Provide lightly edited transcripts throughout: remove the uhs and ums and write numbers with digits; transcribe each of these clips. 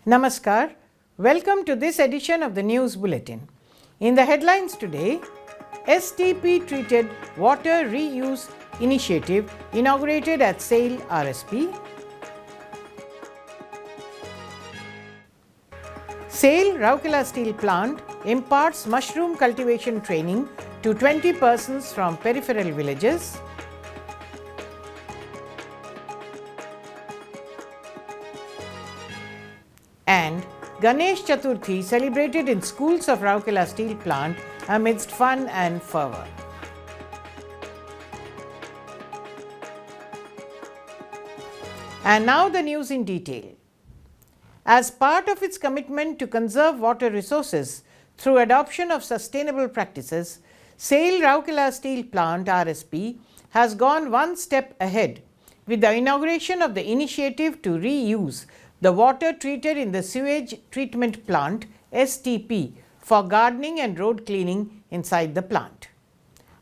Namaskar. Welcome to this edition of the News Bulletin. In the headlines today, STP treated water reuse initiative inaugurated at SAIL RSP. SAIL Rourkela Steel Plant imparts mushroom cultivation training to 20 persons from peripheral villages. And Ganesh Chaturthi celebrated in schools of Rourkela Steel Plant amidst fun and fervour. And now the news in detail. As part of its commitment to conserve water resources through adoption of sustainable practices, SAIL Rourkela Steel Plant RSP has gone one step ahead with the inauguration of the initiative to reuse the water treated in the sewage treatment plant STP for gardening and road cleaning inside the plant.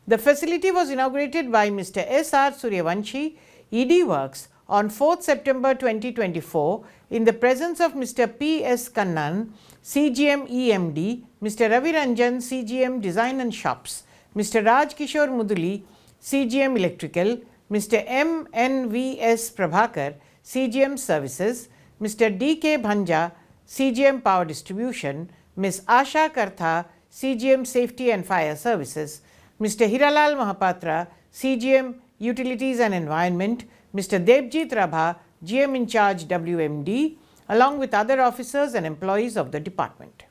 The facility was inaugurated by Mr. S.R. Suryavanshi, ED Works, on 4th September 2024 in the presence of Mr. P.S. Kannan, CGM EMD, Mr. Ravi Ranjan, CGM Design and Shops, Mr. Raj Kishore Muduli, CGM Electrical, Mr. M.N.V.S. Prabhakar, CGM Services, Mr. D.K. Bhanja, CGM Power Distribution, Ms. Asha Kartha, CGM Safety and Fire Services, Mr. Hiralal Mahapatra, CGM Utilities and Environment, Mr. Debjit Rabha, GM in charge WMD, along with other officers and employees of the department.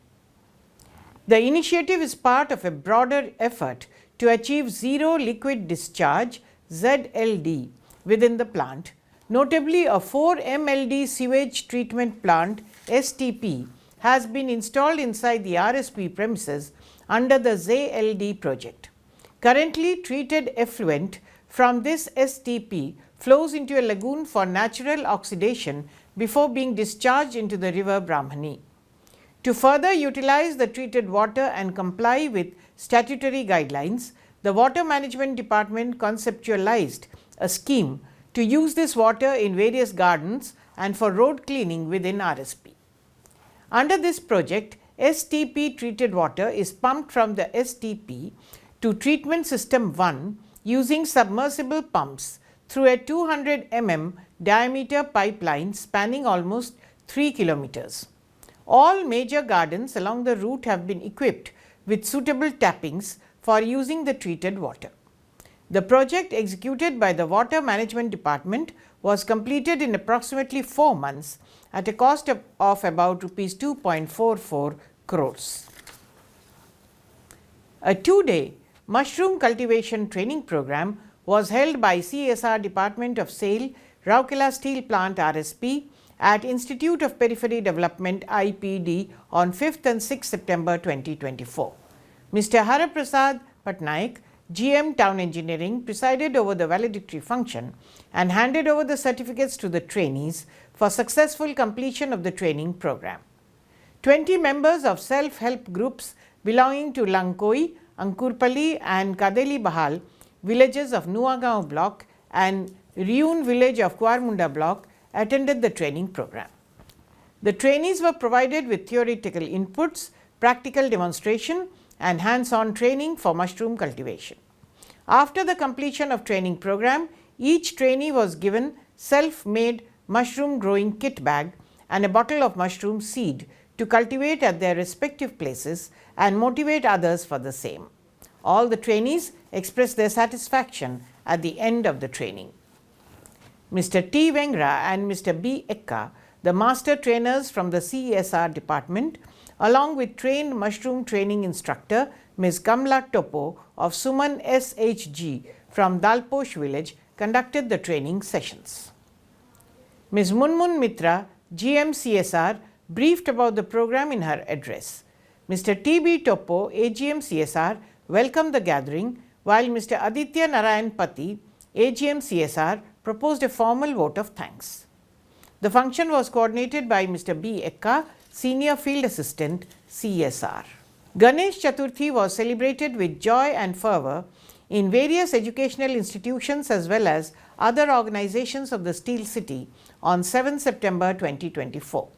The initiative is part of a broader effort to achieve zero liquid discharge ZLD within the plant. Notably, a 4 MLD sewage treatment plant STP has been installed inside the RSP premises under the ZLD project. Currently, treated effluent from this STP flows into a lagoon for natural oxidation before being discharged into the river Brahmani. To further utilize the treated water and comply with statutory guidelines, the Water Management Department conceptualized a scheme to use this water in various gardens and for road cleaning within RSP. Under this project, STP treated water is pumped from the STP to treatment system 1 using submersible pumps through a 200 mm diameter pipeline spanning almost 3 kilometers. All major gardens along the route have been equipped with suitable tappings for using the treated water. The project executed by the Water Management Department was completed in approximately 4 months at a cost of about Rs 2.44 crores. A 2-day mushroom cultivation training program was held by CSR Department of SAIL Rourkela Steel Plant RSP at Institute of Periphery Development IPD on 5th and 6th September 2024. Mr. Haraprasad Patnaik, GM Town Engineering, presided over the valedictory function and handed over the certificates to the trainees for successful completion of the training program. 20 members of self-help groups belonging to Lankoi, Ankurpalli and Kadeli Bahal villages of Nuagaon block and Riun village of Kuarmunda block attended the training program. The trainees were provided with theoretical inputs, practical demonstration and hands-on training for mushroom cultivation. After the completion of training program, each trainee was given self-made mushroom growing kit bag and a bottle of mushroom seed to cultivate at their respective places and motivate others for the same. All the trainees expressed their satisfaction at the end of the training. Mr. T. Vengra and Mr. B. Ekka, the master trainers from the CSR department, along with trained mushroom training instructor Ms. Kamla Topo of Suman SHG from Dalposh village, conducted the training sessions. Ms. Munmun Mitra, GM CSR, briefed about the program in her address. Mr. T. B. Topo, AGM CSR, welcomed the gathering, while Mr. Aditya Narayan Pati, AGM CSR, proposed a formal vote of thanks. The function was coordinated by Mr. B. Ekka, Senior Field Assistant, CSR. Ganesh Chaturthi was celebrated with joy and fervour in various educational institutions as well as other organizations of the Steel City on 7 September 2024.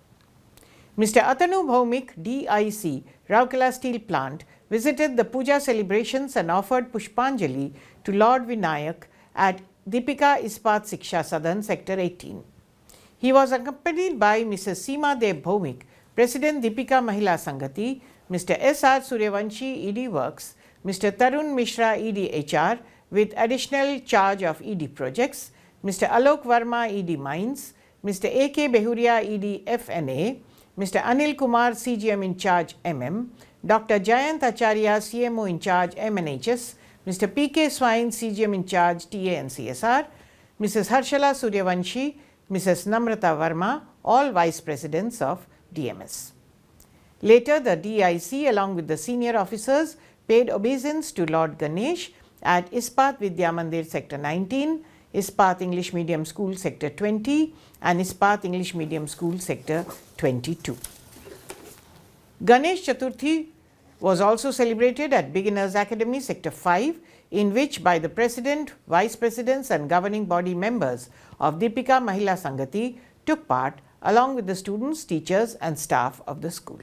Mr. Atanu Bhaumik, DIC, Rourkela Steel Plant, visited the puja celebrations and offered Pushpanjali to Lord Vinayak at Deepika Ispat Siksha Sadan, Sector 18. He was accompanied by Mrs. Seema Dev Bhaumik, President Deepika Mahila Sangati, Mr. S.R. Suryavanshi, ED Works, Mr. Tarun Mishra, ED HR, with additional charge of ED Projects, Mr. Alok Verma, ED Mines, Mr. A.K. Behuria, ED FNA, Mr. Anil Kumar, CGM in charge MM, Dr. Jayant Acharya, CMO in charge MNHS, Mr. P.K. Swine, CGM in charge TA and CSR, Mrs. Harshala Suryavanshi, Mrs. Namrata Verma, all Vice Presidents of DMS. Later, the DIC along with the senior officers paid obeisance to Lord Ganesh at Ispat Vidya Mandir Sector 19, Ispat English Medium School Sector 20 and Ispat English Medium School Sector 22. Ganesh Chaturthi was also celebrated at Beginners Academy Sector 5, in which by the President, Vice Presidents and governing body members of Deepika Mahila Sangati took part along with the students, teachers and staff of the school.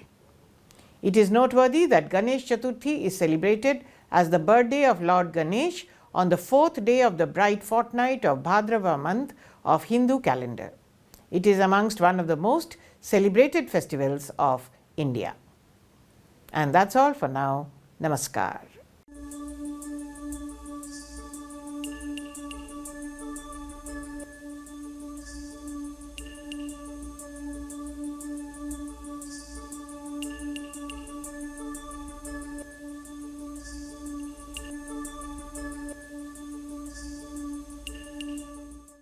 It is noteworthy that Ganesh Chaturthi is celebrated as the birthday of Lord Ganesh on the 4th day of the bright fortnight of Bhadrava month of Hindu calendar. It is amongst one of the most celebrated festivals of India. And that's all for now. Namaskar.